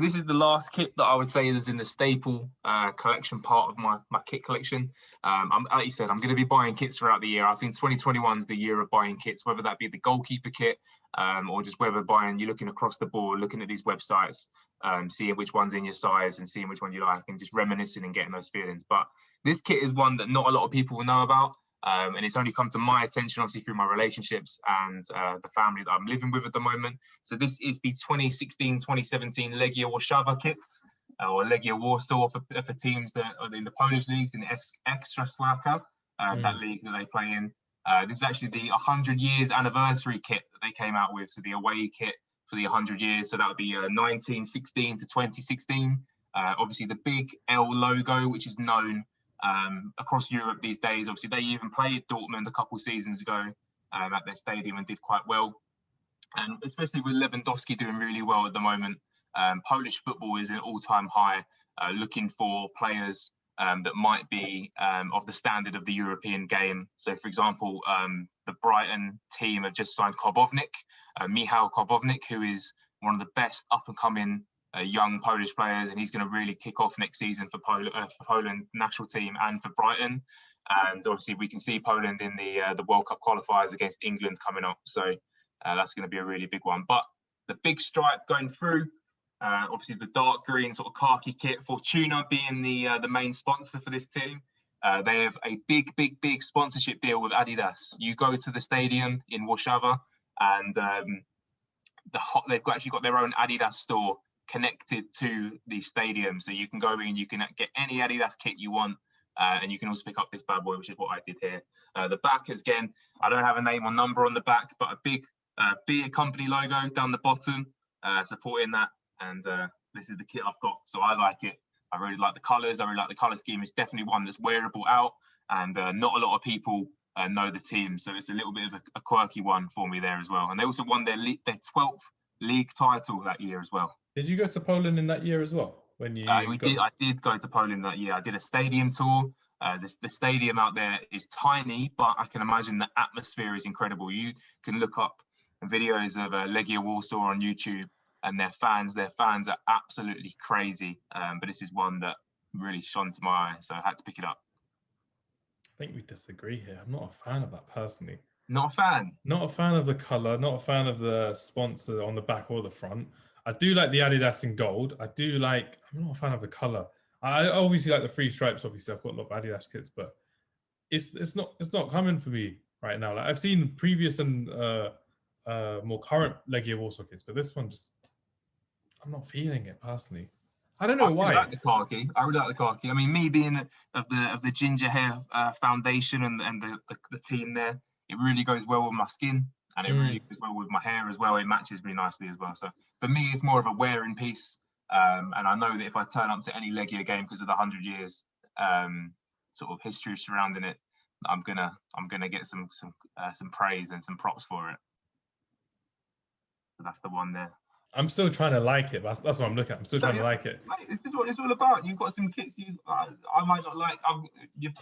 this is the last kit that I would say is in the staple collection part of my kit collection. Like you said, I'm going to be buying kits throughout the year. I think 2021 is the year of buying kits, whether that be the goalkeeper kit or just whether you're looking across the board, looking at these websites, seeing which one's in your size and seeing which one you like and just reminiscing and getting those feelings. But this kit is one that not a lot of people will know about. And it's only come to my attention, obviously, through my relationships and the family that I'm living with at the moment. So this is the 2016-2017 Legia Warsaw kit, or Legia Warsaw for teams that are in the Polish leagues, in the Ekstraklasa, that league that they play in. This is actually the 100 years anniversary kit that they came out with, so the away kit for the 100 years. So that would be 1916 to 2016. Obviously, the big L logo, which is known across Europe these days. Obviously, they even played Dortmund a couple of seasons ago at their stadium and did quite well. And especially with Lewandowski doing really well at the moment, Polish football is an all-time high, looking for players that might be of the standard of the European game. So, for example, the Brighton team have just signed Michał Karbownik, who is one of the best up-and-coming young Polish players, and he's going to really kick off next season for Poland national team and for Brighton. And obviously, we can see Poland in the World Cup qualifiers against England coming up. So that's going to be a really big one. But the big stripe going through, obviously the dark green sort of khaki kit, Fortuna being the main sponsor for this team. They have a big sponsorship deal with Adidas. You go to the stadium in Warsaw, and they've actually got their own Adidas store connected to the stadium, so you can go in, you can get any Adidas kit you want, and you can also pick up this bad boy, which is what I did here. The back is, again, I don't have a name or number on the back, but a big beer company logo down the bottom, supporting that. And this is the kit I've got, so I like it. I really like the colours. I really like the colour scheme. It's definitely one that's wearable out, and not a lot of people know the team, so it's a little bit of a quirky one for me there as well. And they also won their 12th league title that year as well. Did you go to Poland in that year as well? When you I did go to Poland that year. I did a stadium tour. The stadium out there is tiny, but I can imagine the atmosphere is incredible. You can look up videos of Legia Warsaw on YouTube, and their fans are absolutely crazy. But this is one that really shone to my eye, so I had to pick it up. I think we disagree here. I'm not a fan of that personally. Not a fan? Not a fan of the colour, not a fan of the sponsor on the back or the front. I do like the Adidas in gold. I'm not a fan of the colour. I obviously like the three stripes. Obviously, I've got a lot of Adidas kits, but it's not coming for me right now. Like, I've seen previous and more current Legia Warsaw kits, but this one I'm not feeling it personally. I don't know why. I really like the khaki. I mean, me being of the ginger hair foundation and the team there, it really goes well with my skin, and it really goes well with my hair as well. It matches really nicely as well. So for me, it's more of a wearing piece. And I know that if I turn up to any Legia game, because of the 100 years sort of history surrounding it, I'm gonna get some praise and some props for it. So that's the one there. I'm still trying to like it. That's what I'm looking at. I'm still trying to like it. Mate, this is what it's all about. You've got some kits I might not like.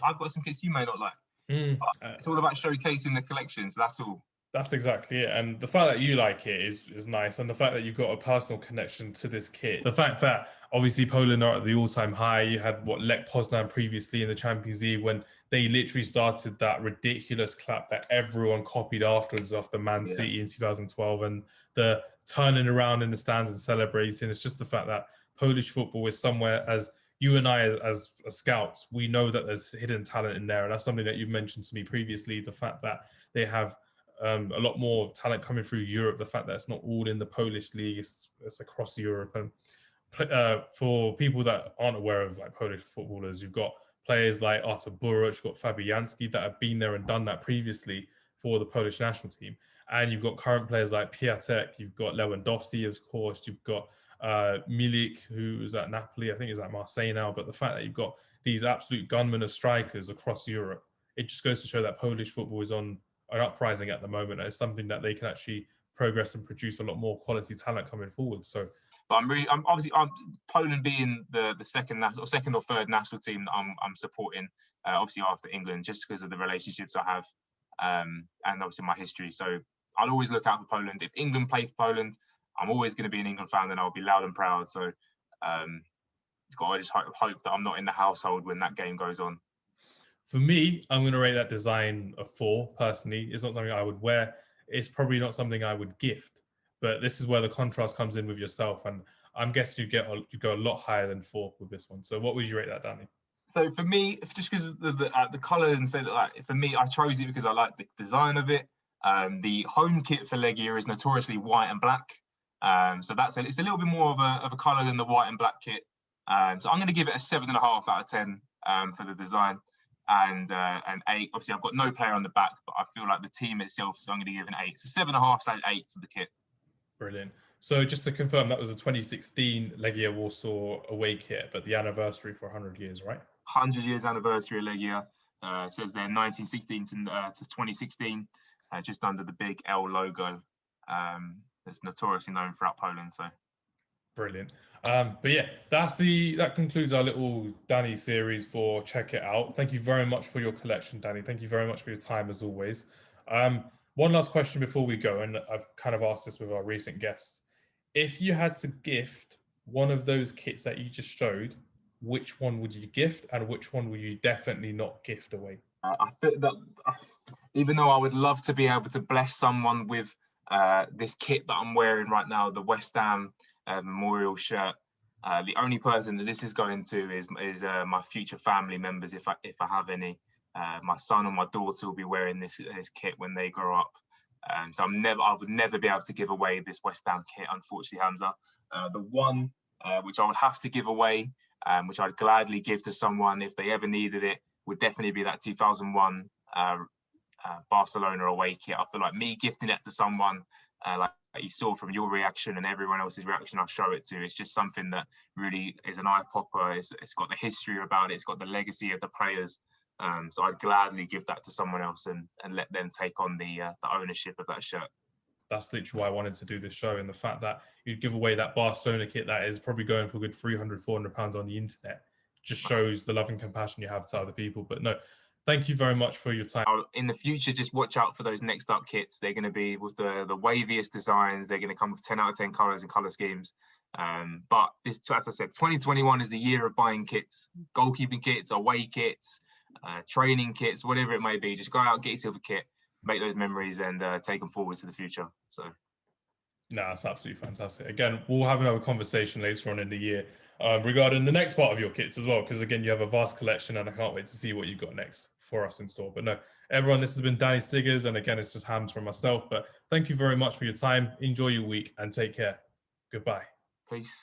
I've got some kits you may not like. It's all about showcasing the collections. That's all. That's exactly it. And the fact that you like it is nice. And the fact that you've got a personal connection to this kit. The fact that obviously Poland are at the all-time high. You had Lech Poznan previously in the Champions League when they literally started that ridiculous clap that everyone copied afterwards after Man City in 2012, and the turning around in the stands and celebrating. It's just the fact that Polish football is somewhere, as you and I as scouts, we know that there's hidden talent in there. And that's something that you've mentioned to me previously, the fact that they have a lot more talent coming through Europe, the fact that it's not all in the Polish league, it's across Europe. And for people that aren't aware of like Polish footballers, you've got players like Artur Boruc, you've got Fabianski that have been there and done that previously for the Polish national team. And you've got current players like Piatek, you've got Lewandowski, of course, you've got Milik, who's at Napoli, I think he's at Marseille now. But the fact that you've got these absolute gunmen of strikers across Europe, it just goes to show that Polish football is on an uprising at the moment. And it's something that they can actually progress and produce a lot more quality talent coming forward. So, but I'm obviously Poland being the second or third national team that I'm supporting, obviously after England, just because of the relationships I have, and obviously my history. So I'll always look out for Poland. If England play for Poland, I'm always going to be an England fan, and I'll be loud and proud. So I just hope that I'm not in the household when that game goes on. For me, I'm going to rate that design a 4, personally. It's not something I would wear. It's probably not something I would gift. But this is where the contrast comes in with yourself. And I'm guessing you go a lot higher than 4 with this one. So what would you rate that, Danny? So for me, just because the colour, and so like for me, I chose it because I like the design of it. The home kit for Legia is notoriously white and black. So it's a little bit more of a colour than the white and black kit. So I'm going to give it a 7.5 out of 10 for the design. And 8. Obviously, I've got no player on the back, but I feel like the team itself, so I'm going to give an 8. So 7.5 to 8 for the kit. Brilliant. So just to confirm, that was a 2016 Legia Warsaw away kit, but the anniversary for 100 years, right? 100 years anniversary of Legia. It says there 1916 to 2016, just under the big L logo. That's notoriously known throughout Poland. So brilliant. But yeah, that concludes our little Danny series for Check It Out. Thank you very much for your collection, Danny. Thank you very much for your time as always. One last question before we go, and I've kind of asked this with our recent guests. If you had to gift one of those kits that you just showed, which one would you gift and which one would you definitely not gift away? I think that even though I would love to be able to bless someone with this kit that I'm wearing right now, the West Ham memorial shirt, the only person that this is going to is my future family members, if I have any. My son or my daughter will be wearing this kit when they grow up. So I would never be able to give away this West Ham kit, unfortunately, Hamza. The one which I would have to give away, which I'd gladly give to someone if they ever needed it, would definitely be that 2001 Barcelona away kit. I feel like me gifting it to someone, like you saw from your reaction and everyone else's reaction I show it to, it's just something that really is an eye popper. It's got the history about it. It's got the legacy of the players. So I'd gladly give that to someone else and let them take on the ownership of that shirt. That's literally why I wanted to do this show, and the fact that you'd give away that Barcelona kit that is probably going for a good £300-400 on the internet just shows the love and compassion you have to other people. But no, thank you very much for your time. In the future, just watch out for those next up kits. They're going to be with the waviest designs. They're going to come with 10 out of 10 colours and colour schemes. But this, as I said, 2021 is the year of buying kits, goalkeeping kits, away kits, training kits, whatever it may be. Just go out and get yourself a kit, make those memories, and take them forward to the future. So, no, that's absolutely fantastic. Again, we'll have another conversation later on in the year regarding the next part of your kits as well, because again, you have a vast collection, and I can't wait to see what you've got next for us in store. But no, everyone, this has been Danny Siggers, and again, it's just Hamz from myself. But thank you very much for your time. Enjoy your week and take care. Goodbye. Peace.